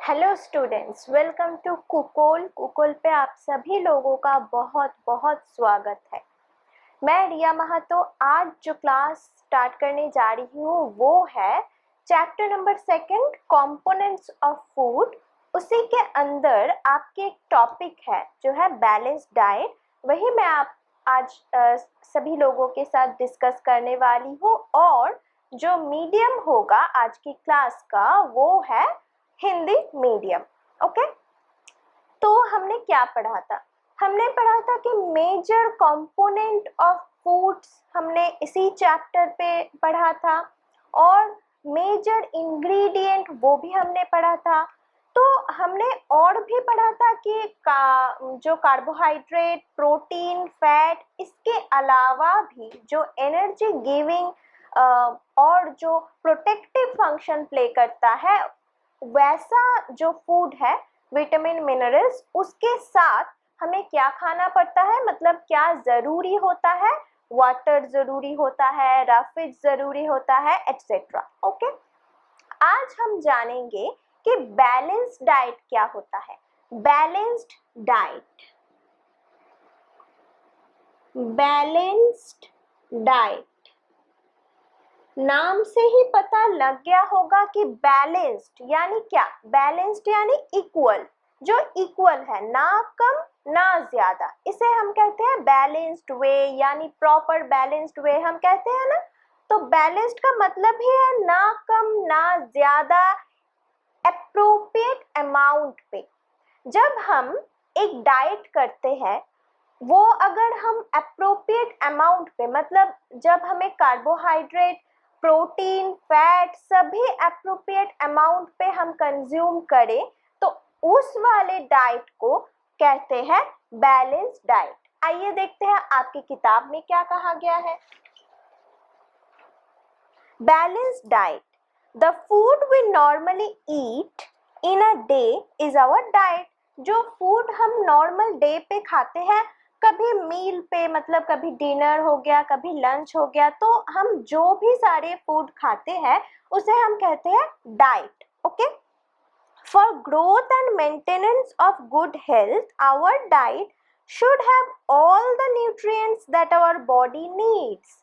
Hello students, welcome to कुकोल पे आप सभी लोगों का बहुत बहुत स्वागत है। मैं रिया महतो आज जो क्लास स्टार्ट करने जा रही हूँ वो है chapter number 2 components of food. उसी के अंदर आपके एक टॉपिक है जो है बैलेंस्ड डाइट। वही मैं आप आज सभी लोगों के साथ डिस्कस करने वाली हूँ और जो मीडियम होगा आज की क्लास का वो है हिंदी मीडियम। ओके, तो हमने क्या पढ़ा था? हमने पढ़ा था कि मेजर कंपोनेंट ऑफ फूड्स हमने इसी चैप्टर पे पढ़ा था और मेजर इंग्रेडिएंट वो भी हमने पढ़ा था। तो हमने और भी पढ़ा था कि जो कार्बोहाइड्रेट, प्रोटीन, फैट, इसके अलावा भी जो एनर्जी गिविंग और जो प्रोटेक्टिव फंक्शन प्ले करता है वैसा जो फूड है, विटामिन, मिनरल्स, उसके साथ हमें क्या खाना पड़ता है, मतलब क्या जरूरी होता है। वाटर जरूरी होता है, रफेज जरूरी होता है, एटसेट्रा। ओके, आज हम जानेंगे कि बैलेंस्ड डाइट क्या होता है। बैलेंस्ड डाइट, बैलेंस्ड डाइट नाम से ही पता लग गया होगा कि बैलेंस्ड यानी क्या? बैलेंस्ड यानी इक्वल, जो इक्वल है, ना कम ना ज्यादा, इसे हम कहते हैं बैलेंस्ड वे, यानी प्रॉपर बैलेंस्ड वे हम कहते हैं ना। तो बैलेंस्ड का मतलब ही है ना कम ना ज्यादा, एप्रोप्रिएट अमाउंट पे। जब हम एक डाइट करते हैं वो अगर हम एप्रोप्रिएट अमाउंट पे, मतलब जब हमें कार्बोहाइड्रेट, प्रोटीन, फैट सभी एप्रोप्रिएट अमाउंट पे हम कंज्यूम करें तो उस वाले डाइट को कहते हैं बैलेंस्ड डाइट। आइए देखते हैं आपकी किताब में क्या कहा गया है। Balanced diet, the food we normally eat in a day is our diet. जो फूड हम नॉर्मल डे पे खाते हैं, कभी मील पे, मतलब कभी डिनर हो गया, कभी लंच हो गया, तो हम जो भी सारे फूड खाते हैं उसे हम कहते हैं diet. Okay, for growth and maintenance of good health our diet should have all the nutrients that our body needs.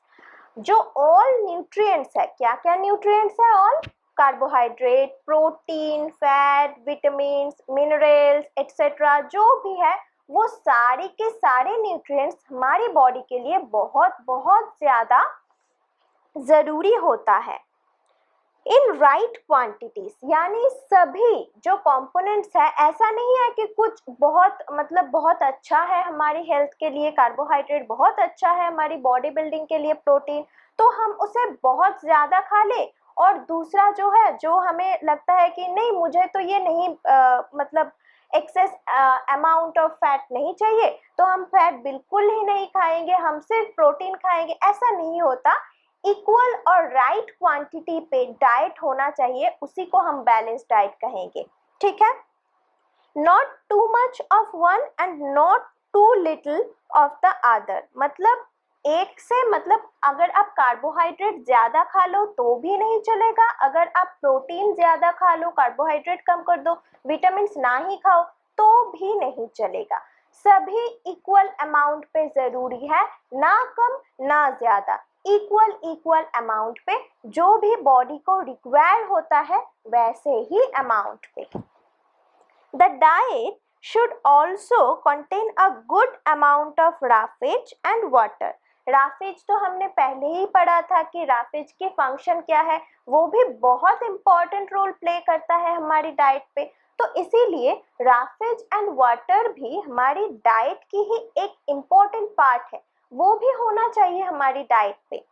जो ऑल न्यूट्रिएंट्स है, क्या क्या न्यूट्रिएंट्स है? All, carbohydrate, protein, fat, vitamin, minerals, etcetera, जो भी है वो सारे के सारे न्यूट्रिएंट्स हमारी बॉडी के लिए बहुत बहुत ज्यादा जरूरी होता है। इन राइट क्वांटिटीज, यानी सभी जो कंपोनेंट्स है, ऐसा नहीं है कि कुछ बहुत, मतलब बहुत अच्छा है हमारी हेल्थ के लिए, कार्बोहाइड्रेट बहुत अच्छा है हमारी बॉडी बिल्डिंग के लिए, प्रोटीन, तो हम उसे बहुत ज्यादा खा ले, और दूसरा जो है, जो हमें लगता है कि नहीं मुझे तो ये नहीं मतलब एक्सेस अमाउंट ऑफ फैट नहीं चाहिए, तो हम फैट बिल्कुल ही नहीं खाएंगे, हम सिर्फ प्रोटीन खाएंगे, ऐसा नहीं होता। इक्वल और राइट क्वांटिटी पे डाइट होना चाहिए, उसी को हम बैलेंस डाइट कहेंगे। ठीक है, not too much of one and not too little of the other. मतलब एक से, मतलब अगर आप कार्बोहाइड्रेट ज्यादा खा लो तो भी नहीं चलेगा, अगर आप प्रोटीन ज्यादा खा लो, कार्बोहाइड्रेट कम कर दो, विटामिन ना ही खाओ तो भी नहीं चलेगा। सभी इक्वल अमाउंट पे जरूरी है, ना कम ना ज्यादा, इक्वल अमाउंट पे, जो भी बॉडी को रिक्वायर होता है वैसे ही अमाउंट पे। The diet should also contain a good amount of roughage and water. राफेज तो हमने पहले ही पढ़ा था कि राफेज की फंक्शन क्या है, वो भी बहुत इंपॉर्टेंट रोल प्ले करता है हमारी डाइट पे। तो इसीलिए राफेज एंड वाटर भी हमारी डाइट की ही एक इम्पोर्टेंट पार्ट है, वो भी होना चाहिए हमारी डाइट पे।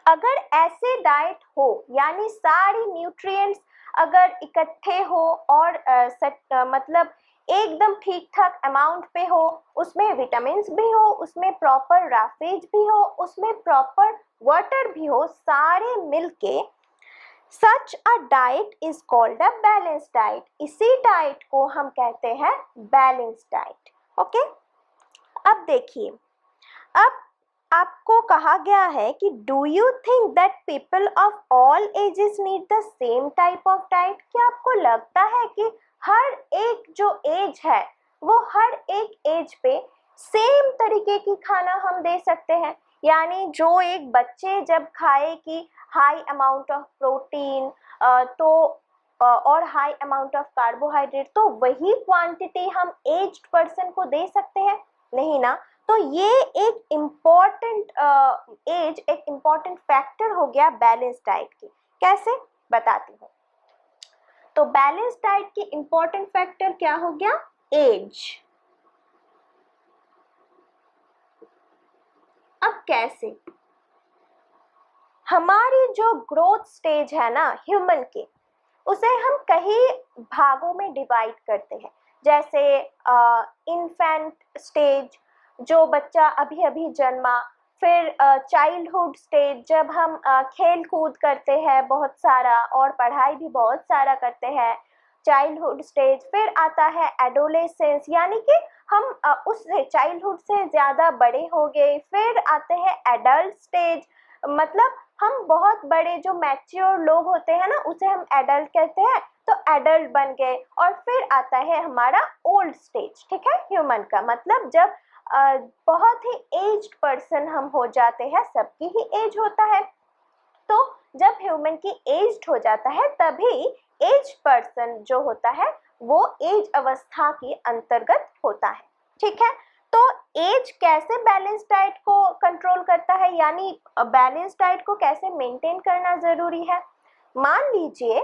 अगर ऐसे डाइट हो, यानी सारी न्यूट्रिएंट्स अगर इकट्ठे हो और मतलब एकदम ठीक ठाक अमाउंट पे हो, उसमें विटामिन भी हो, उसमें प्रॉपर राफेज भी हो, उसमें प्रॉपर वाटर भी हो, सारे मिलके such a diet is called a balance diet. इसी डाइट को हम कहते हैं बैलेंस डाइट। ओके, अब देखिए, अब आपको कहा गया है कि do you think that people of all ages need the same type of diet? क्या आपको लगता है कि हर एक जो एज है वो हर एक एज पे सेम तरीके की खाना हम दे सकते हैं। यानी जो एक बच्चे जब खाए कि हाई अमाउंट ऑफ प्रोटीन और हाई अमाउंट ऑफ कार्बोहाइड्रेट, तो वही क्वांटिटी हम एज्ड पर्सन को दे सकते हैं? नहीं ना। तो ये एक इम्पॉर्टेंट एक इम्पॉर्टेंट फैक्टर हो गया बैलेंस डाइट की। कैसे, बताती हूँ। तो बैलेंस डाइट की इम्पॉर्टेंट फैक्टर क्या हो गया? एज। अब कैसे? हमारी जो ग्रोथ स्टेज है ना ह्यूमन की, उसे हम कई भागों में डिवाइड करते हैं। जैसे इन्फेंट स्टेज, जो बच्चा अभी अभी जन्मा, फिर चाइल्डहुड स्टेज जब हम खेल कूद करते हैं बहुत सारा और पढ़ाई भी बहुत सारा करते हैं, चाइल्डहुड स्टेज। फिर आता है एडोलेसेंस, यानी कि हम उससे चाइल्डहुड से ज़्यादा बड़े हो गए। फिर आते हैं एडल्ट स्टेज, मतलब हम बहुत बड़े जो मैच्योर लोग होते हैं ना, उसे हम एडल्ट कहते हैं, तो एडल्ट बन गए। और फिर आता है हमारा ओल्ड स्टेज, ठीक है, ह्यूमन का मतलब जब बहुत ही एज्ड पर्सन हम हो जाते हैं, सबकी ही एज होता है। तो जब ह्यूमन की एज्ड हो जाता है तभी एज पर्सन जो होता है वो एज अवस्था के अंतर्गत होता है, ठीक है। तो एज कैसे बैलेंस डाइट को कंट्रोल करता है, यानी बैलेंस डाइट को कैसे मेंटेन करना जरूरी है? मान लीजिए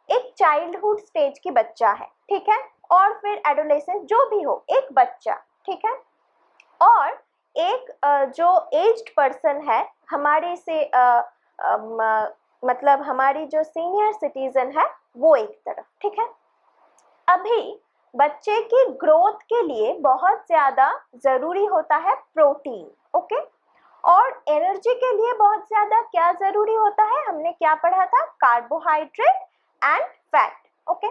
एक चाइल्डहुड स्टेज की बच्चा है, ठीक है, और फिर एडोलेसेंस, जो भी हो, एक बच्चा, ठीक है, और एक जो एज्ड पर्सन है हमारे से मतलब हमारी जो सीनियर सिटीजन है वो एक तरफ, ठीक है। अभी बच्चे की ग्रोथ के लिए बहुत ज्यादा जरूरी होता है प्रोटीन, ओके, और एनर्जी के लिए बहुत ज्यादा क्या जरूरी होता है? हमने क्या पढ़ा था? Carbohydrate and fat, okay.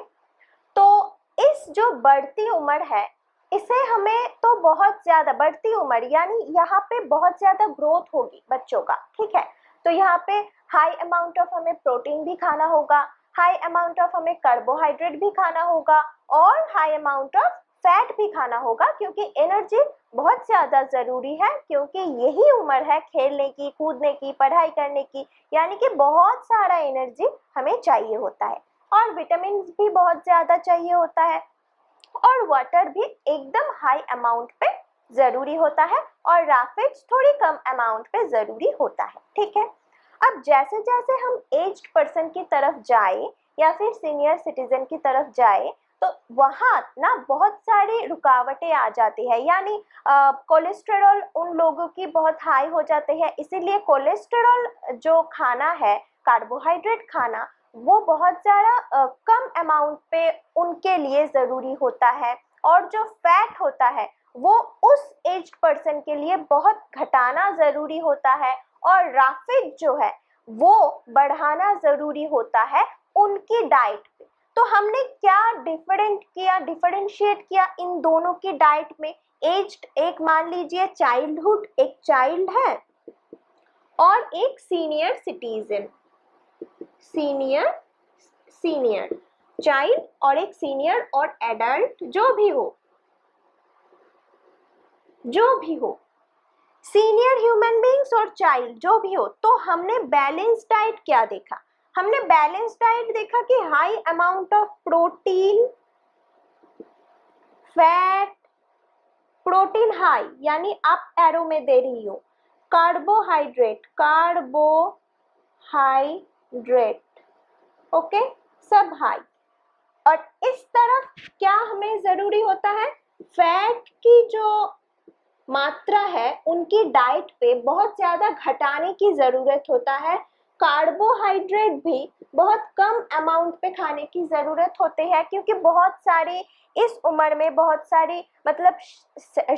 तो इस जो बढ़ती उम्र है, इसे हमें तो बहुत ज्यादा बढ़ती उम्र, यानी यहाँ पे बहुत ज्यादा ग्रोथ होगी बच्चों का, ठीक है। तो यहाँ पे हाई अमाउंट ऑफ हमें प्रोटीन भी खाना होगा, हाई अमाउंट ऑफ हमें कार्बोहाइड्रेट भी खाना होगा, और हाई अमाउंट ऑफ फैट भी खाना होगा, क्योंकि एनर्जी बहुत ज्यादा जरूरी है, क्योंकि यही उम्र है खेलने की, कूदने की, पढ़ाई करने की, यानी कि बहुत सारा एनर्जी हमें चाहिए होता है। और विटामिन भी बहुत ज्यादा चाहिए होता है, और वाटर भी एकदम हाई अमाउंट पे जरूरी होता है, और राफेज थोड़ी कम अमाउंट पे जरूरी होता है, ठीक है। अब जैसे जैसे हम एज्ड पर्सन की तरफ जाए या फिर सीनियर सिटीजन की तरफ जाए, तो वहाँ ना बहुत सारी रुकावटें आ जाती है, यानी कोलेस्टेरॉल उन लोगों की बहुत हाई हो जाते हैं, इसीलिए कोलेस्टेरॉल जो खाना है, कार्बोहाइड्रेट खाना, वो बहुत ज़्यादा कम अमाउंट पे उनके लिए ज़रूरी होता है। और जो फैट होता है वो उस एज्ड पर्सन के लिए बहुत घटाना ज़रूरी होता है, और राफिज जो है वो बढ़ाना ज़रूरी होता है उनकी डाइट पे। तो हमने क्या डिफरेंशिएट किया इन दोनों की डाइट में? एज्ड, एक मान लीजिए चाइल्डहुड, एक चाइल्ड है, और एक senior citizen, senior senior child, और एक सीनियर और एडल्ट, जो भी हो सीनियर ह्यूमन बींग्स और चाइल्ड जो भी हो। तो हमने बैलेंस डाइट क्या देखा? हमने बैलेंस डाइट देखा कि high amount of protein, fat, protein high यानी अप एरो में दे रही हूं, कार्बोहाइड्रेट, ओके, सब हाई। और इस तरफ क्या हमें जरूरी होता है? फैट की जो मात्रा है उनकी डाइट पे बहुत ज्यादा घटाने की जरूरत होता है, कार्बोहाइड्रेट भी बहुत कम अमाउंट पे खाने की जरूरत होती है, क्योंकि बहुत सारी इस उम्र में बहुत सारी मतलब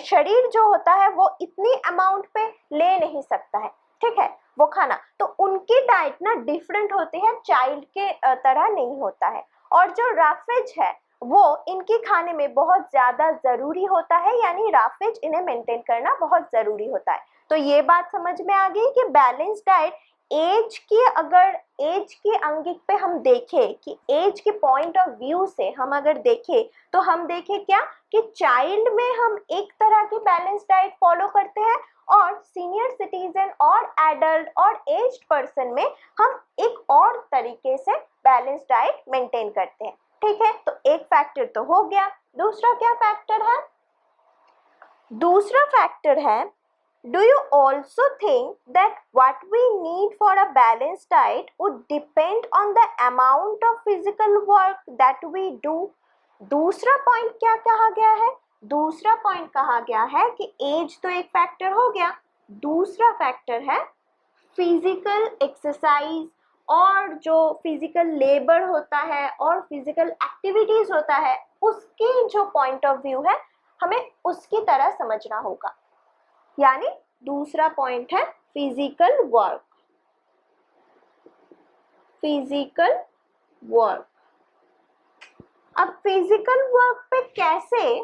शरीर जो होता है वो इतनी अमाउंट पे ले नहीं सकता है, ठीक है, वो खाना। तो उनकी डाइट ना डिफरेंट होती है, चाइल्ड के तरह नहीं होता है। और जो राफेज है वो इनकी खाने में बहुत ज्यादा जरूरी होता है, यानी राफेज इन्हें मेंटेन करना बहुत जरूरी होता है। तो ये बात समझ में आ गई कि बैलेंस डाइट एज के अंगिक पे हम देखें कि एज के पॉइंट ऑफ व्यू से हम अगर देखें तो हम देखें क्या कि चाइल्ड में हम एक तरह की बैलेंस डाइट फॉलो करते हैं और सीनियर सिटीजन और एडल्ट और एज्ड पर्सन में हम एक और तरीके से बैलेंस डाइट मेंटेन करते हैं। ठीक है, तो एक फैक्टर तो हो गया। दूसरा क्या फैक्टर है? दूसरा फैक्टर है, do you also think that what we need for a balanced diet would depend on the amount of physical work that we do? दूसरा पॉइंट क्या कहा गया है? दूसरा पॉइंट कहा गया है कि एज तो एक फैक्टर हो गया, दूसरा फैक्टर है फिजिकल एक्सरसाइज और जो फिजिकल लेबर होता है और फिजिकल एक्टिविटीज होता है उसकी जो पॉइंट ऑफ व्यू है हमें उसकी तरह समझना होगा। यानी दूसरा पॉइंट है फिजिकल वर्क। फिजिकल वर्क, अब फिजिकल वर्क पे कैसे,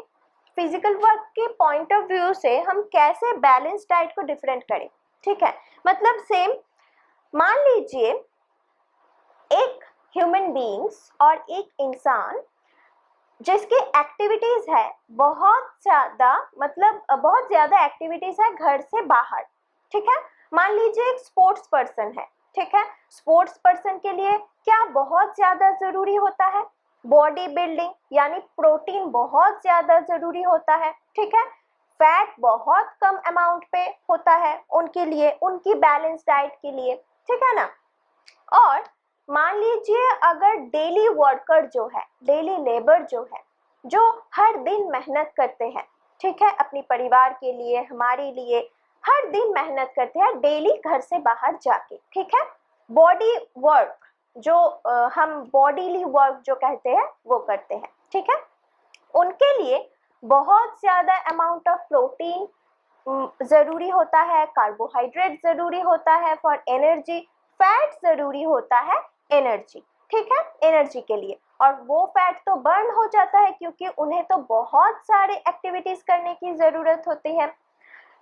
फिजिकल वर्क के पॉइंट ऑफ व्यू से हम कैसे बैलेंस डाइट को डिफरेंट करें? ठीक है, मतलब सेम मान लीजिए एक ह्यूमन बीइंग्स और एक इंसान जिसकी एक्टिविटीज है बहुत ज्यादा, मतलब बहुत ज्यादा एक्टिविटीज है घर से बाहर। ठीक है, मान लीजिए एक स्पोर्ट्स पर्सन है। ठीक है, स्पोर्ट्स पर्सन के लिए क्या बहुत ज्यादा जरूरी होता है? बॉडी बिल्डिंग, यानी प्रोटीन बहुत ज्यादा जरूरी होता है। ठीक है, फैट बहुत कम अमाउंट पे होता है उनके लिए, उनकी बैलेंस डाइट के लिए। ठीक है ना। और मान लीजिए अगर डेली वर्कर जो है, डेली लेबर जो है, जो हर दिन मेहनत करते हैं, ठीक है, अपने परिवार के लिए, हमारे लिए हर दिन मेहनत करते हैं डेली घर से बाहर जाके। ठीक है, बॉडी वर्क जो हम बॉडीली वर्क जो कहते हैं वो करते हैं। ठीक है, उनके लिए बहुत ज्यादा अमाउंट ऑफ प्रोटीन जरूरी होता है, कार्बोहाइड्रेट जरूरी होता है फॉर एनर्जी, फैट जरूरी होता है एनर्जी। ठीक है, एनर्जी के लिए, और वो फैट तो बर्न हो जाता है क्योंकि उन्हें तो बहुत सारे एक्टिविटीज करने की जरूरत होती है,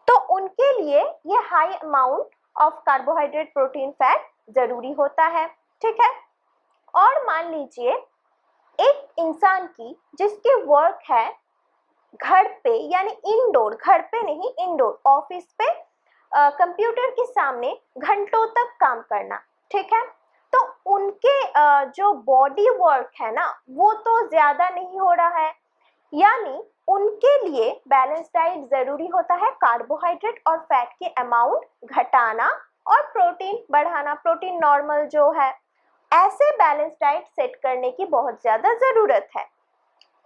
तो उनके लिए ये high amount of carbohydrate protein fat जरूरी होता है। ठीक है, और मान लीजिए एक इंसान की जिसकी वर्क है घर पे, यानी इंडोर, घर पे नहीं इंडोर, ऑफिस पे कंप्यूटर के सामने घंटों तक काम करना। ठीक है, तो उनके जो बॉडी वर्क है ना वो तो ज्यादा नहीं हो रहा है, यानी उनके लिए बैलेंस डाइट जरूरी होता है कार्बोहाइड्रेट और फैट के अमाउंट घटाना और प्रोटीन बढ़ाना, प्रोटीन नॉर्मल जो है, ऐसे बैलेंस डाइट सेट करने की बहुत ज्यादा जरूरत है।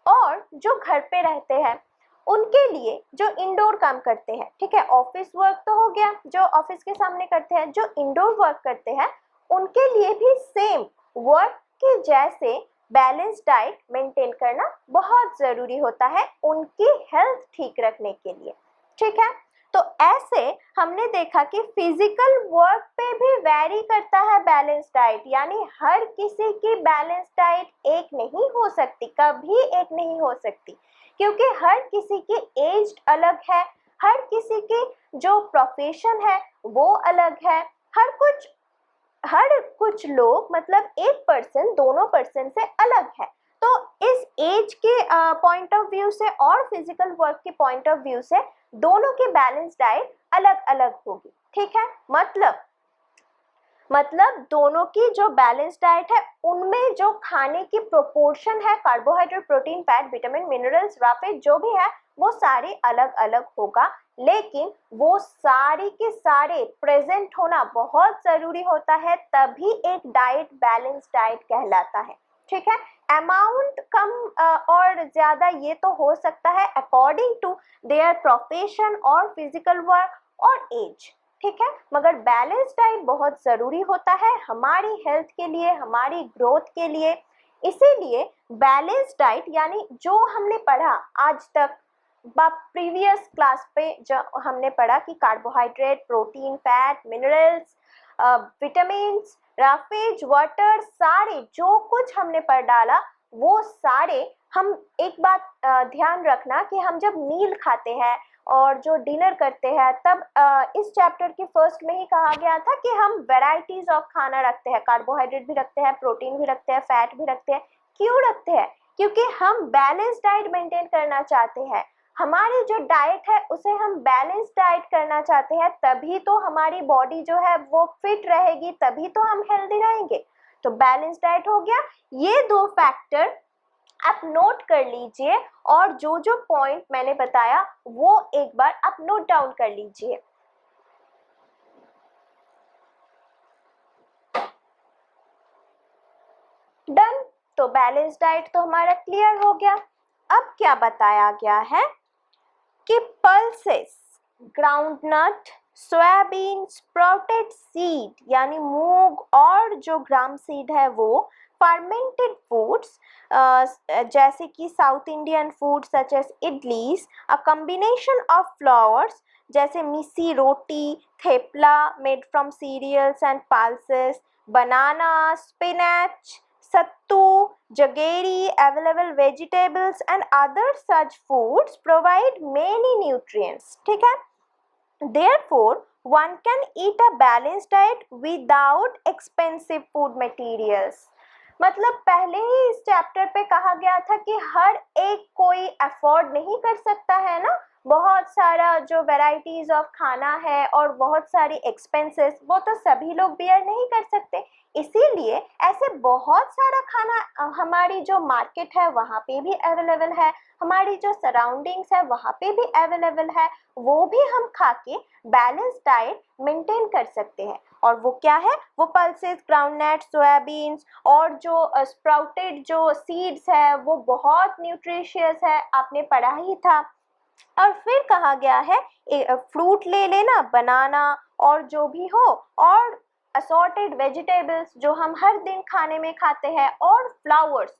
और जो घर पे रहते हैं उनके लिए जो इंडोर काम करते हैं, ठीक है, ऑफिस वर्क तो हो गया जो ऑफिस के सामने करते हैं, जो इंडोर वर्क करते हैं उनके लिए भी सेम वर्क के जैसे बैलेंस डाइट मेंटेन करना बहुत जरूरी होता है उनकी हेल्थ ठीक रखने के लिए। ठीक है, तो ऐसे हमने देखा कि फिजिकल वर्क पे भी वैरी करता है बैलेंस डाइट, यानी हर किसी की बैलेंस डाइट एक नहीं हो सकती, कभी एक नहीं हो सकती, क्योंकि हर किसी की एज अलग है, हर किसी की जो प्रोफेशन है वो अलग है, हर कुछ लोग, मतलब एक पर्सन दोनों पर्सन से अलग है। तो इस एज के पॉइंट ऑफ व्यू से और फिजिकल वर्क के पॉइंट ऑफ व्यू से दोनों की बैलेंस डाइट अलग अलग होगी। ठीक है, मतलब दोनों की जो बैलेंस डाइट है उनमें जो खाने की प्रोपोर्शन है, carbohydrate, protein, fat, vitamin, minerals, roughage जो भी है वो सारे अलग अलग होगा, लेकिन वो सारे के सारे प्रेजेंट होना बहुत जरूरी होता है, तभी एक डाइट बैलेंस डाइट कहलाता है। ठीक है, अमाउंट कम और ज्यादा ये तो हो सकता है अकॉर्डिंग टू देयर प्रोफेशन और फिजिकल वर्क और एज। ठीक है, मगर बैलेंस डाइट बहुत जरूरी होता है हमारी हेल्थ के लिए, हमारी ग्रोथ के लिए। इसीलिए बैलेंस डाइट यानी जो हमने पढ़ा आज तक प्रीवियस क्लास पे, जो हमने पढ़ा कि carbohydrate, protein, fat, minerals, vitamins, roughage, water, सारे जो कुछ हमने पढ़ डाला वो सारे हम, एक बात ध्यान रखना कि हम जब मील खाते हैं और जो डिनर करते हैं, तब इस चैप्टर के फर्स्ट में ही कहा गया था कि हम वेराइटीज ऑफ खाना रखते हैं, कार्बोहाइड्रेट भी रखते हैं, प्रोटीन भी रखते हैं, फैट भी रखते हैं। क्यों रखते हैं? क्योंकि हम बैलेंस डाइट मेंटेन करना चाहते हैं। हमारी जो डाइट है उसे हम बैलेंस डाइट करना चाहते हैं, तभी तो हमारी बॉडी जो है वो फिट रहेगी, तभी तो हम हेल्दी रहेंगे। तो बैलेंस डाइट हो गया। ये दो फैक्टर आप नोट कर लीजिए, और जो जो पॉइंट मैंने बताया वो एक बार आप नोट डाउन कर लीजिए। डन। तो बैलेंस डाइट तो हमारा क्लियर हो गया। अब क्या बताया गया है कि pulses, groundnut, soybean, sprouted seed यानी मूंग और जो ग्राम सीड है वो, फर्मेंटेड फूड्स जैसे कि South Indian food such as idlis, a combination of flours जैसे missi roti, thepla made from cereals and pulses, banana, spinach, sattu, jaggery, available vegetables and other such foods provide many nutrients. ठीक है? Therefore, one can eat a balanced diet without expensive food materials. मतलब पहले ही इस chapter पे कहा गया था कि हर एक कोई अफोर्ड नहीं कर सकता है ना, बहुत सारा जो वैरायटीज ऑफ खाना है और बहुत सारी एक्सपेंसेस, वो तो सभी लोग बियर नहीं कर सकते। इसीलिए ऐसे बहुत सारा खाना हमारी जो मार्केट है वहाँ पे भी अवेलेबल है, हमारी जो सराउंडिंग्स है वहाँ पे भी अवेलेबल है, वो भी हम खा के बैलेंस डाइट मेंटेन कर सकते हैं। और वो क्या है? वो पल्सेस, ग्राउंडनट, सोयाबीन्स और जो स्प्राउटेड जो सीड्स है वो बहुत न्यूट्रिशियस है, आपने पढ़ा ही था। और फिर कहा गया है फ्रूट ले लेना, बनाना और जो भी हो, और असॉर्टेड वेजिटेबल्स जो हम हर दिन खाने में खाते हैं, और फ्लावर्स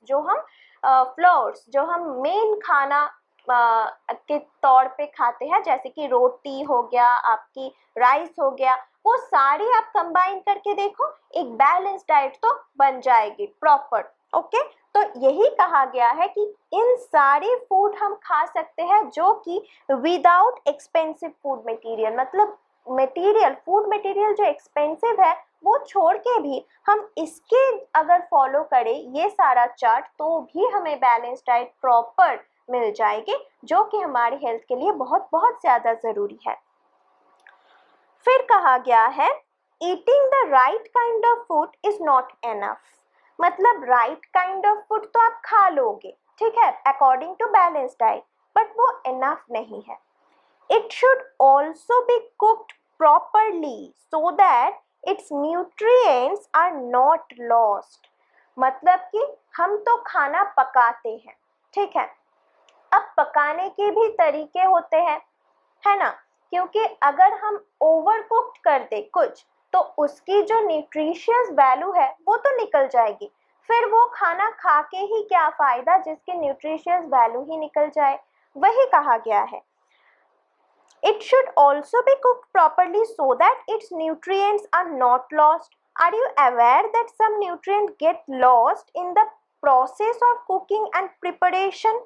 जो हम मेन खाना के तौर पे खाते हैं, जैसे कि रोटी हो गया, आपकी राइस हो गया, वो सारी आप कंबाइन करके देखो, एक बैलेंस डाइट तो बन जाएगी प्रॉपर। ओके, तो यही कहा गया है कि इन सारे फूड हम खा सकते हैं जो कि विदाउट एक्सपेंसिव फूड मटेरियल, मतलब फूड मटेरियल जो एक्सपेंसिव है वो छोड़ के भी हम इसके अगर फॉलो करें ये सारा चार्ट, तो भी हमें बैलेंस डाइट प्रॉपर मिल जाएगी, जो कि हमारी हेल्थ के लिए बहुत बहुत ज़्यादा ज़रूरी है। फिर कहा गया है eating the right kind of food is not enough. मतलब राइट काइंड ऑफ फूड तो आप खा लोगे, ठीक है, according to balance diet, but वो एनफ नहीं है। It should also be cooked properly so that it's nutrients are not lost. मतलब कि हम तो खाना पकाते हैं, ठीक है, अब पकाने के भी तरीके होते हैं, है ना, क्योंकि अगर हम ओवर कुक्ड कर दे कुछ तो उसकी जो न्यूट्रिशियस वैल्यू है वो तो निकल जाएगी, फिर वो खाना खा के ही क्या फायदा जिसकी न्यूट्रिशियस वैल्यू ही निकल जाए। वही कहा गया है it should also be cooked properly so that its nutrients are not lost. Are you aware that some nutrients get lost in the process of cooking and preparation?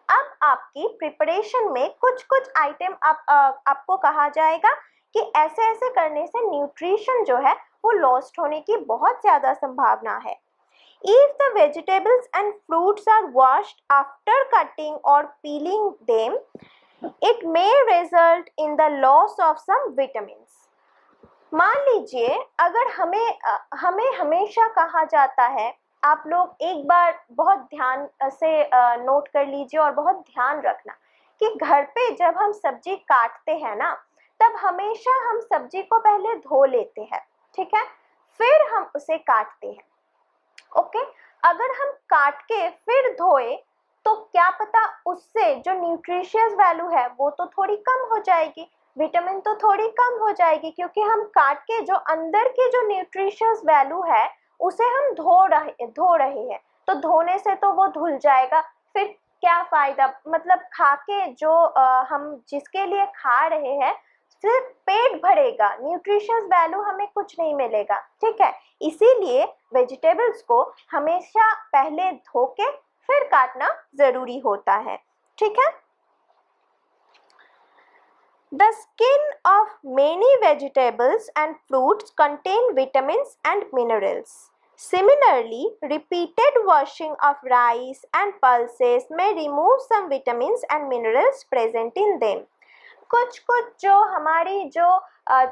अब आपकी प्रिपरेशन में कुछ कुछ आइटम आपको कहा जाएगा कि ऐसे ऐसे करने से न्यूट्रिशन जो है वो लॉस्ट होने की बहुत ज़्यादा संभावना है। If the vegetables and fruits are washed after cutting or peeling them, it may result in the loss of some vitamins. मान लीजिए अगर हमें हमेशा कहा जाता है, आप लोग एक बार बहुत ध्यान से नोट कर लीजिए और बहुत ध्यान रखना कि घर पे जब हम सब्जी काटते हैं ना, तब हमेशा हम सब्जी को पहले धो लेते हैं, ठीक है, फिर हम उसे काटते हैं। ओके, अगर हम काट के फिर धोए तो क्या पता उससे जो न्यूट्रिशियस वैल्यू है वो तो थोड़ी कम हो जाएगी, विटामिन तो थोड़ी कम हो जाएगी, क्योंकि हम काट के जो अंदर की जो न्यूट्रिशियस वैल्यू है उसे हम धो रहे हैं, तो धोने से तो वो धुल जाएगा, फिर क्या फायदा, मतलब खा के जो हम जिसके लिए खा रहे हैं सिर्फ पेट भरेगा, न्यूट्रिशियस वैल्यू हमें कुछ नहीं मिलेगा, ठीक है। इसीलिए वेजिटेबल्स को हमेशा पहले धो के फिर काटना जरूरी होता है, ठीक है। The skin of many vegetables and fruits contain vitamins and minerals. Similarly, repeated washing of rice and pulses may remove some vitamins and minerals present in them. कुछ कुछ जो हमारी जो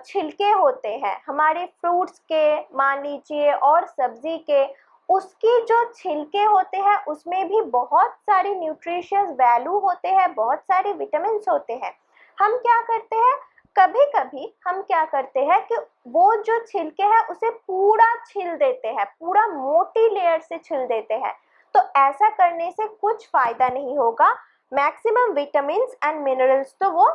छिलके होते हैं हमारे फ्रूट्स के, मान लीजिए, और सब्जी के, उसकी जो छिलके होते हैं उसमें भी बहुत सारी न्यूट्रिशियस वैल्यू होते हैं, बहुत सारे विटामिन होते हैं। हम क्या करते हैं, कभी कभी हम क्या करते हैं कि वो जो छिलके हैं उसे पूरा छिल देते हैं, पूरा मोटी लेयर से छिल देते हैं। तो ऐसा करने से कुछ फायदा नहीं होगा, मैक्सिमम विटामिन एंड मिनरल्स तो वो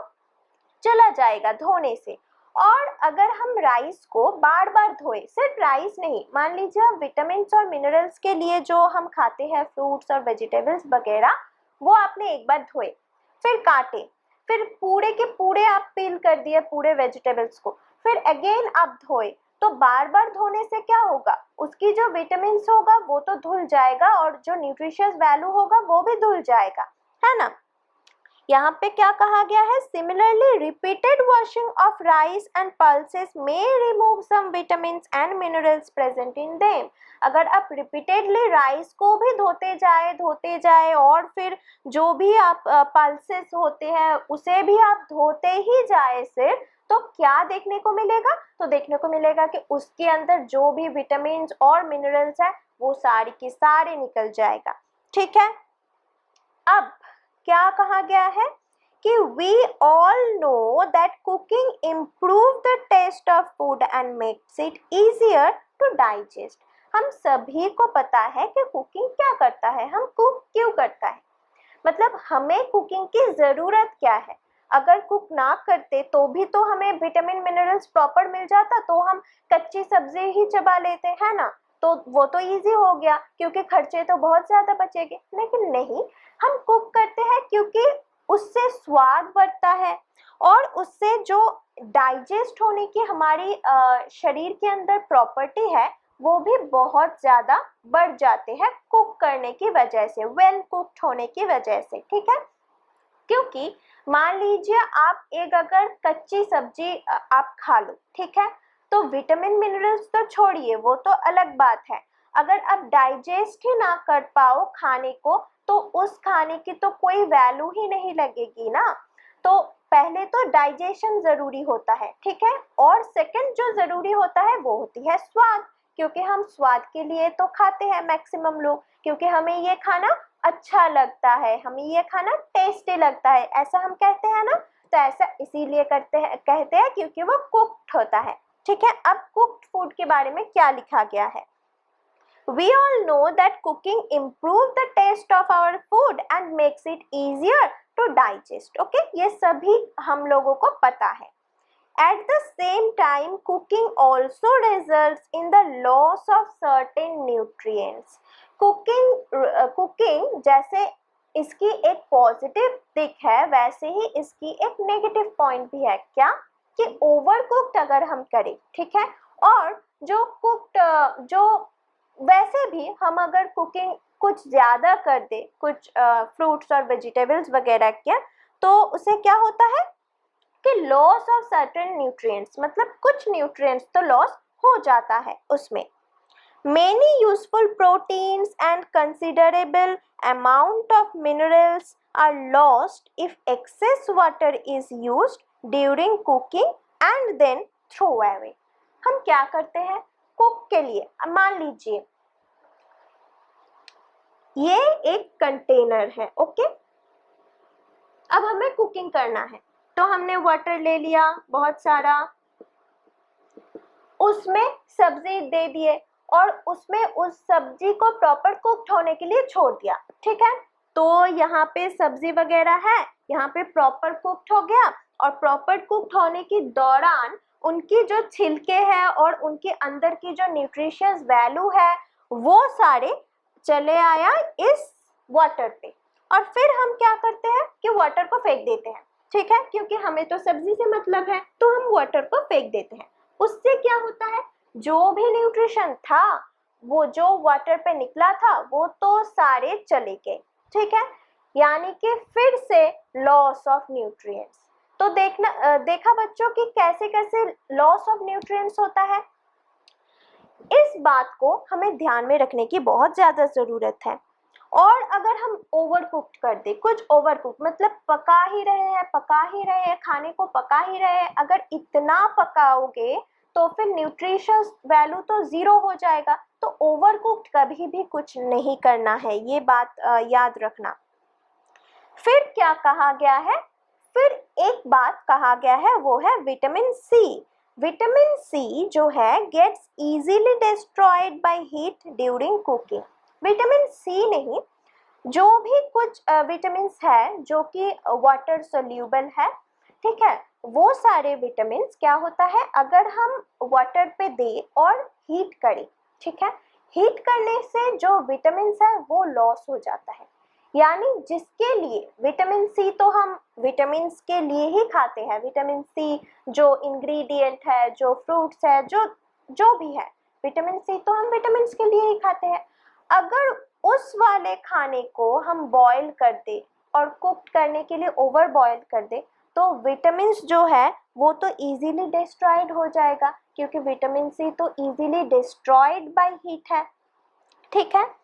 चला जाएगा धोने से। और अगर हम राइस को बार बार धोए, सिर्फ राइस नहीं, मान लीजिए आप विटामिन और मिनरल्स के लिए जो हम खाते हैं फ्रूट्स और वेजिटेबल्स वगैरह, वो आपने एक बार धोए, फिर काटे, फिर पूरे के पूरे आप पील कर दिए पूरे वेजिटेबल्स को, फिर अगेन आप धोए, तो बार बार धोने से क्या होगा, उसकी जो विटामिन होगा वो तो धुल जाएगा और जो न्यूट्रिशियस वैल्यू होगा वो भी धुल जाएगा, है ना। यहाँ पे क्या कहा गया है, similarly repeated washing of rice and pulses may remove some vitamins and minerals present in them. अगर आप रिपीटेडली राइस को भी धोते जाए और फिर जो भी आप पल्सेस होते हैं उसे भी आप धोते ही जाए सिर्फ, तो क्या देखने को मिलेगा, तो देखने को मिलेगा कि उसके अंदर जो भी विटामिन और मिनरल्स है वो सारे के सारे निकल जाएगा। ठीक है, अब क्या कहा गया है कि we all know that cooking improve the taste of food and makes it easier to digest. हम सभी को पता है कि कुकिंग क्या करता है, हम कुक क्यों करता है, मतलब हमें कुकिंग की ज़रूरत क्या है। अगर कुक ना करते तो भी तो हमें विटामिन मिनरल्स प्रॉपर मिल जाता, तो हम कच्ची सब्जी ही चबा लेते हैं ना, तो वो तो इजी हो गया क्योंकि खर्चे तो बहुत ज़्यादा बचेंगे। लेकिन नहीं, हम कुक करते हैं क्योंकि उससे स्वाद बढ़ता है और उससे जो डाइजेस्ट होने की हमारी शरीर के अंदर प्रॉपर्टी है वो भी बहुत ज़्यादा बढ़ जाते हैं कुक करने की वजह से, वेल कुक्ड होने की वजह से। ठीक है, क्योंकि मान लीजिए आप एक अगर कच्ची सब्जी आप खा लो, ठीक है, तो विटामिन मिनरल्स तो छोड़िए, वो तो अलग बात है। अगर आप डाइजेस्ट ही ना कर पाओ खाने को तो उस खाने की तो कोई वैल्यू ही नहीं लगेगी ना। तो पहले तो डाइजेशन जरूरी होता है, ठीक है, और सेकंड जो जरूरी होता है वो होती है स्वाद, क्योंकि हम स्वाद के लिए तो खाते हैं मैक्सिमम लोग, क्योंकि हमें ये खाना अच्छा लगता है, हमें ये खाना टेस्टी लगता है, ऐसा हम कहते हैं ना। तो ऐसा इसीलिए कहते हैं क्योंकि वो कुक्ड होता है। ठीक है, अब कुक्ड फूड के बारे में क्या लिखा गया है, We all know that cooking improves the taste of our food and makes it easier to digest. Okay, ये सभी हम लोगों को पता है। At the same time, cooking also results in the loss of certain nutrients. Cooking जैसे इसकी एक पॉजिटिव दिख है वैसे ही इसकी एक नेगेटिव पॉइंट भी है। क्या कि ओवर कुक्ड अगर हम करें, ठीक है, और जो कुक्ड जो वैसे भी हम अगर कुकिंग कुछ ज़्यादा कर दे कुछ फ्रूट्स और वेजिटेबल्स वगैरह के, तो उसे क्या होता है कि लॉस ऑफ सर्टेन न्यूट्रिएंट्स, मतलब कुछ न्यूट्रिएंट्स तो लॉस हो जाता है उसमें। Many useful proteins and considerable amount of minerals are lost if excess water is used during cooking and then throw away. हम क्या करते हैं कुक के लिए, मान लीजिए ये एक कंटेनर है, ओके, अब हमें कुकिंग करना है तो हमने वाटर ले लिया बहुत सारा, उसमें सब्जी दे दिए और उसमें उस सब्जी को प्रॉपर कुक्ड होने के लिए छोड़ दिया। ठीक है, तो यहाँ पे सब्जी वगैरह है, यहाँ पे प्रॉपर कुक्ड हो गया और प्रॉपर कुक्ड होने के दौरान उनकी जो छिलके हैं और उनके अंदर की जो न्यूट्रिशियस वैल्यू है वो सारे चले आया इस वाटर पे, और फिर हम क्या करते हैं कि वाटर को फेंक देते हैं। ठीक है, क्योंकि हमें तो सब्जी से मतलब है तो हम वाटर को फेंक देते हैं। उससे क्या होता है, जो भी न्यूट्रिशन था वो जो वाटर पे निकला था वो तो सारे चले गए। ठीक है, यानी कि फिर से लॉस ऑफ न्यूट्रिएंट्स। तो देखा बच्चों कि कैसे कैसे लॉस ऑफ न्यूट्रिएंट्स होता है। इस बात को हमें ध्यान में रखने की बहुत ज्यादा जरूरत है। और अगर हम ओवर कुक्ड कर दे, कुछ ओवर कुक मतलब पका ही रहे हैं खाने को, पका ही रहे हैं, अगर इतना पकाओगे तो फिर न्यूट्रिशियस वैल्यू तो जीरो हो जाएगा। तो ओवर कुक्ड कभी भी कुछ नहीं करना है, ये बात याद रखना। फिर क्या कहा गया है, फिर एक बात कहा गया है, वो है विटामिन सी। विटामिन सी जो है gets easily destroyed by heat during cooking. Vitamin C नहीं, जो भी कुछ विटामिन है जो कि वाटर सोल्यूबल है, ठीक है, वो सारे विटामिन क्या होता है, अगर हम वाटर पे दे और हीट करें, ठीक है, हीट करने से जो विटामिन है वो लॉस हो जाता है। यानी जिसके लिए विटामिन सी तो हम विटामिन के लिए ही खाते हैं, विटामिन सी जो इंग्रेडिएंट है, जो फ्रूट्स है, जो भी है, विटामिन सी तो हम विटामिन के लिए ही खाते हैं। अगर उस वाले खाने को हम बॉईल कर दे और कुक करने के लिए ओवर बॉईल कर दे, तो विटामिन जो है वो तो इजीली डिस्ट्रॉयड हो जाएगा, क्योंकि विटामिन सी तो इजीली डिस्ट्रॉयड बाय हीट है, ठीक है।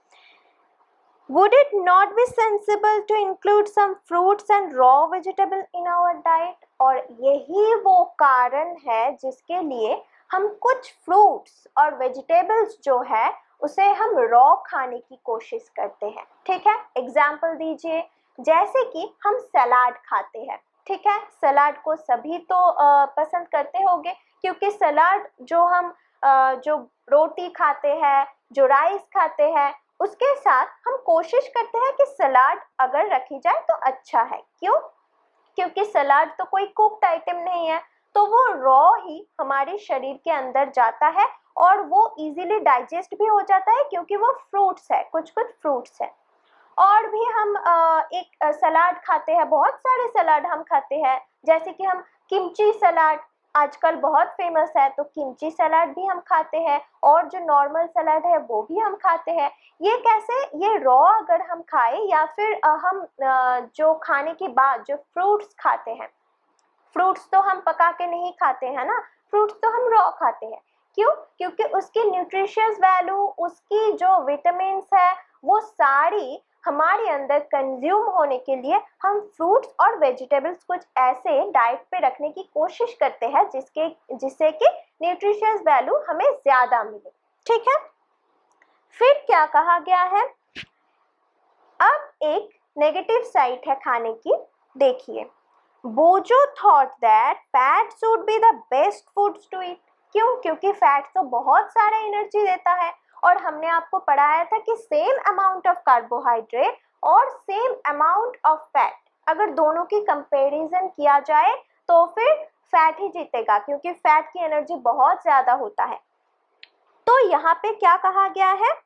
Would it not be sensible to include some fruits and raw vegetable in our diet? और यही वो कारण है जिसके लिए हम कुछ फ्रूट्स और वेजिटेबल्स जो है उसे हम रॉ खाने की कोशिश करते हैं, ठीक है। एग्जाम्पल दीजिए, जैसे कि हम सलाद खाते हैं, ठीक है, सलाद को सभी तो पसंद करते होंगे, क्योंकि सलाद जो हम जो रोटी खाते हैं, जो राइस खाते हैं, उसके साथ हम कोशिश करते हैं कि सलाद अगर रखी जाए तो अच्छा है। क्यों? क्योंकि सलाद तो कोई कुक्ड आइटम नहीं है, तो वो रॉ ही हमारे शरीर के अंदर जाता है और वो इजीली डाइजेस्ट भी हो जाता है, क्योंकि वो फ्रूट्स है, कुछ कुछ फ्रूट्स है। और भी हम एक सलाद खाते हैं, बहुत सारे सलाद हम खाते हैं, जैसे कि हम किमची सलाद आजकल बहुत फेमस है, तो किमची सलाद भी हम खाते हैं, और जो नॉर्मल सलाद है वो भी हम खाते हैं। ये कैसे, ये रॉ अगर हम खाए या फिर हम जो खाने के बाद जो फ्रूट्स खाते हैं, फ्रूट्स तो हम पका के नहीं खाते हैं ना, फ्रूट्स तो हम रॉ खाते हैं। क्यों? क्योंकि उसकी न्यूट्रिशियस वैल्यू, उसकी जो विटामिन है, वो सारी हमारे अंदर कंज्यूम होने के लिए हम फ्रूट्स और वेजिटेबल्स कुछ ऐसे डाइट पे रखने की कोशिश करते हैं जिससे कि न्यूट्रिशियस वैल्यू हमें ज्यादा मिले, ठीक है। फिर क्या कहा गया है, अब एक नेगेटिव साइड है खाने की, देखिए। Boojho thought that fat should be the best foods to eat. क्यों? क्योंकि फैट तो बहुत सारा एनर्जी देता है, और हमने आपको पढ़ाया था कि सेम अमाउंट ऑफ कार्बोहाइड्रेट और सेम अमाउंट ऑफ फैट, अगर दोनों की कंपैरिजन किया जाए तो फिर फैट ही जीतेगा, क्योंकि फैट की एनर्जी बहुत ज्यादा होता है। तो यहाँ पे क्या कहा गया है,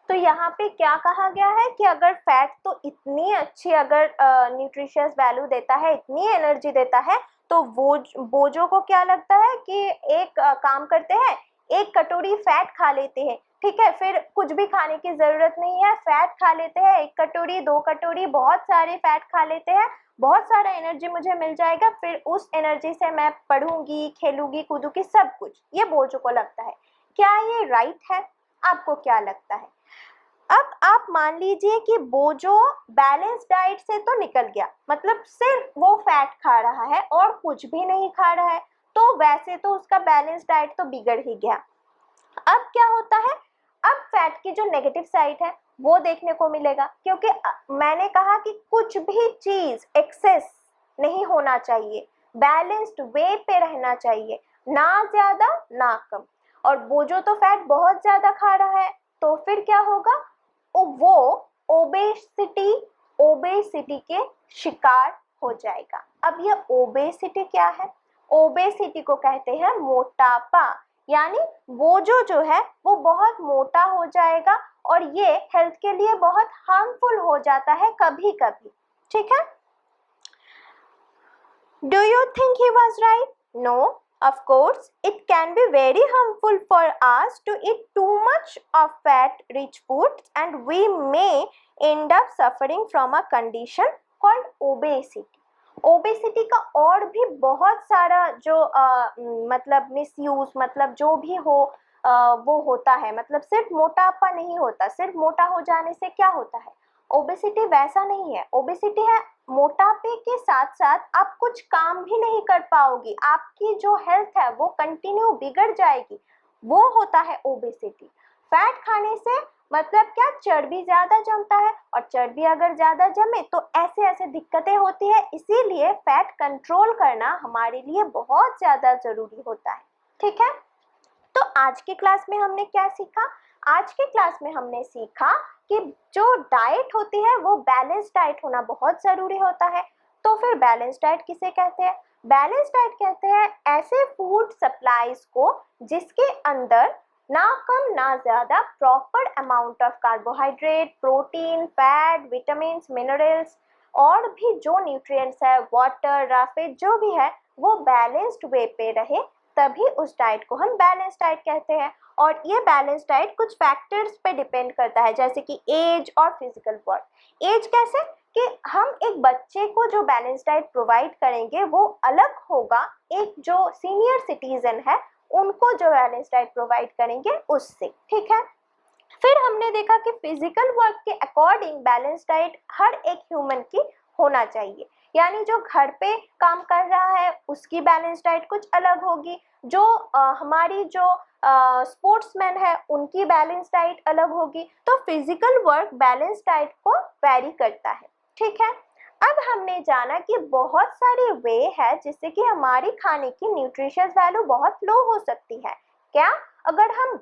तो यहाँ पे क्या कहा गया है कि अगर फैट तो इतनी अच्छी, अगर न्यूट्रिशियस वैल्यू देता है, इतनी एनर्जी देता है, तो बोजो को क्या लगता है कि एक काम करते हैं, एक कटोरी फैट खा लेते हैं, ठीक है, फिर कुछ भी खाने की जरूरत नहीं है, फैट खा लेते हैं, 1 कटोरी 2 कटोरी बहुत सारे फैट खा लेते हैं, बहुत सारा एनर्जी मुझे मिल जाएगा, फिर उस एनर्जी से मैं पढ़ूंगी, खेलूंगी, कूदूंगी, सब कुछ, ये बोजो को लगता है। क्या ये राइट है? आपको क्या लगता है? अब आप मान लीजिए कि बोजो बैलेंस डाइट से तो निकल गया, मतलब सिर्फ वो फैट खा रहा है और कुछ भी नहीं खा रहा है, तो वैसे तो उसका बैलेंस डाइट तो बिगड़ ही गया। अब क्या होता है, अब फैट की जो नेगेटिव साइड है वो देखने को मिलेगा, क्योंकि मैंने कहा कि कुछ भी चीज एक्सेस नहीं होना चाहिए, बैलेंस्ड वे पे रहना चाहिए, ना ज्यादा ना कम। और बोजो तो फैट बहुत ज्यादा खा रहा है, तो फिर क्या होगा, वो ओबेसिटी के शिकार हो जाएगा। अब ये ओबेसिटी क्या है? ओबेसिटी को कहते हैं मोटापा, यानी बोजो जो है वो बहुत मोटा हो जाएगा, और ये हेल्थ के लिए बहुत हार्मफुल हो जाता है कभी कभी, ठीक है। Do you think he was right? No, Of course, it can be very harmful for us to eat too much of fat-rich foods, and we may end up suffering from a condition called obesity. Obesity का और भी बहुत सारा जो मतलब misuse, मतलब जो भी हो वो होता है। मतलब सिर्फ मोटापा नहीं होता, सिर्फ मोटा हो जाने से क्या होता है, ओबेसिटी वैसा नहीं है। ओबेसिटी है मोटापे के साथ साथ आप कुछ काम भी नहीं कर पाओगी, आपकी जो हेल्थ है वो कंटिन्यू बिगड़ जाएगी, वो होता है ओबेसिटी। फैट खाने से मतलब क्या, चर्बी ज्यादा जमता है, और चर्बी अगर ज्यादा जमे तो ऐसे ऐसे दिक्कतें होती है। इसीलिए फैट कंट्रोल करना हमारे लिए बहुत ज्यादा जरूरी होता है। ठीक है, तो आज की क्लास में हमने क्या सीखा? आज की क्लास में हमने सीखा कि जो डाइट होती है वो बैलेंस डाइट होना बहुत जरूरी होता है। तो फिर बैलेंस डाइट किसे कहते हैं? बैलेंस डाइट कहते हैं ऐसे फूड सप्लाईज को जिसके अंदर ना कम ना ज्यादा proper amount of carbohydrate, protein, fat, vitamin, minerals और भी जो न्यूट्रिएंट्स है, वाटर, राफिड जो भी है, वो बैलेंस्ड वे पे रहे, तभी उस डाइट को हम बैलेंस डाइट कहते हैं। और ये बैलेंस डाइट कुछ फैक्टर्स पे डिपेंड करता है, जैसे कि एज और फिजिकल वर्क। एज कैसे कि हम एक बच्चे को जो बैलेंस डाइट प्रोवाइड करेंगे वो अलग होगा एक जो सीनियर सिटीजन है उनको जो बैलेंस डाइट प्रोवाइड करेंगे उससे। ठीक है, फिर हमने देखा कि फिजिकल वर्क के अकॉर्डिंग बैलेंस डाइट हर एक ह्यूमन की होना चाहिए। यानी जो घर पे काम कर रहा है उसकी बैलेंस डाइट कुछ अलग होगी, जो हमारी जो स्पोर्ट्समैन है उनकी बैलेंस डाइट अलग होगी। तो फिजिकल वर्क बैलेंस डाइट को वैरी करता है। ठीक है, अब हमने जाना कि बहुत सारे वे है जिससे कि हमारी खाने की न्यूट्रिशियस वैल्यू बहुत लो हो सकती है। क्या? अगर हम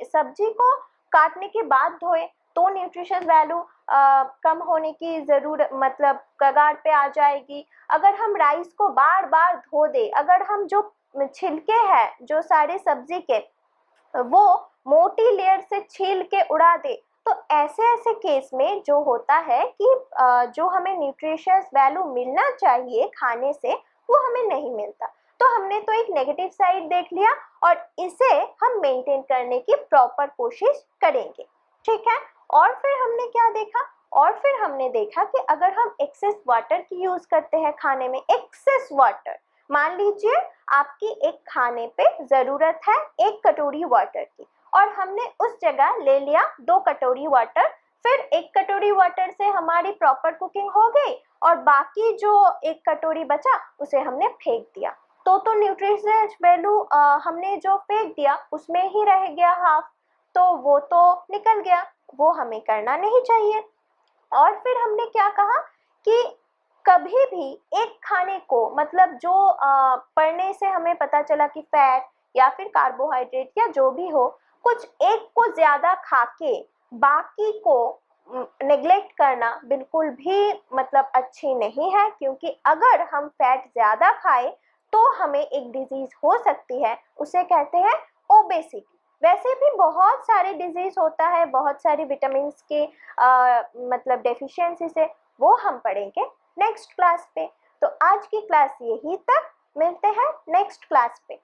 सब्जी को काटने के बाद धोए तो न्यूट्रिशियस वैल्यू कम होने की जरूरत, मतलब कगार पे आ जाएगी। अगर हम राइस को बार बार धो दे, अगर हम जो छिलके हैं जो सारे सब्जी के वो मोटी लेयर से छील के उड़ा दे, तो ऐसे ऐसे केस में जो होता है कि जो हमें न्यूट्रिशियस वैल्यू मिलना चाहिए खाने से वो हमें नहीं मिलता। तो हमने तो एक नेगेटिव साइड देख लिया और इसे हम मेंटेन करने की प्रॉपर कोशिश करेंगे। ठीक है, और फिर हमने क्या देखा? और फिर हमने देखा कि अगर हम एक्सेस वाटर की यूज करते हैं खाने में, एक्सेस वाटर, मान लीजिए आपकी एक खाने पे जरूरत है 1 कटोरी वाटर की और हमने उस जगह ले लिया 2 कटोरी वाटर, फिर 1 कटोरी वाटर से हमारी प्रॉपर कुकिंग हो गई और बाकी जो 1 कटोरी बचा उसे हमने फेंक दिया। तो न्यूट्रिशियस वैल्यू हमने जो फेंक दिया उसमें ही रह गया हाफ, तो वो तो निकल गया, वो हमें करना नहीं चाहिए। और फिर हमने क्या कहा कि कभी भी एक खाने को, मतलब जो पढ़ने से हमें पता चला कि फैट या फिर कार्बोहाइड्रेट या जो भी हो, कुछ एक को ज्यादा खाके बाकी को नेग्लेक्ट करना बिल्कुल भी मतलब अच्छी नहीं है, क्योंकि अगर हम फैट ज्यादा खाए तो हमें एक डिजीज हो सकती है, उसे कहते हैं ओबेसिटी। वैसे भी बहुत सारे डिजीज होता है, बहुत सारी विटामिन के मतलब डेफिशिएंसी से, वो हम पढ़ेंगे नेक्स्ट क्लास पे। तो आज की क्लास यही तक, मिलते हैं नेक्स्ट क्लास पे।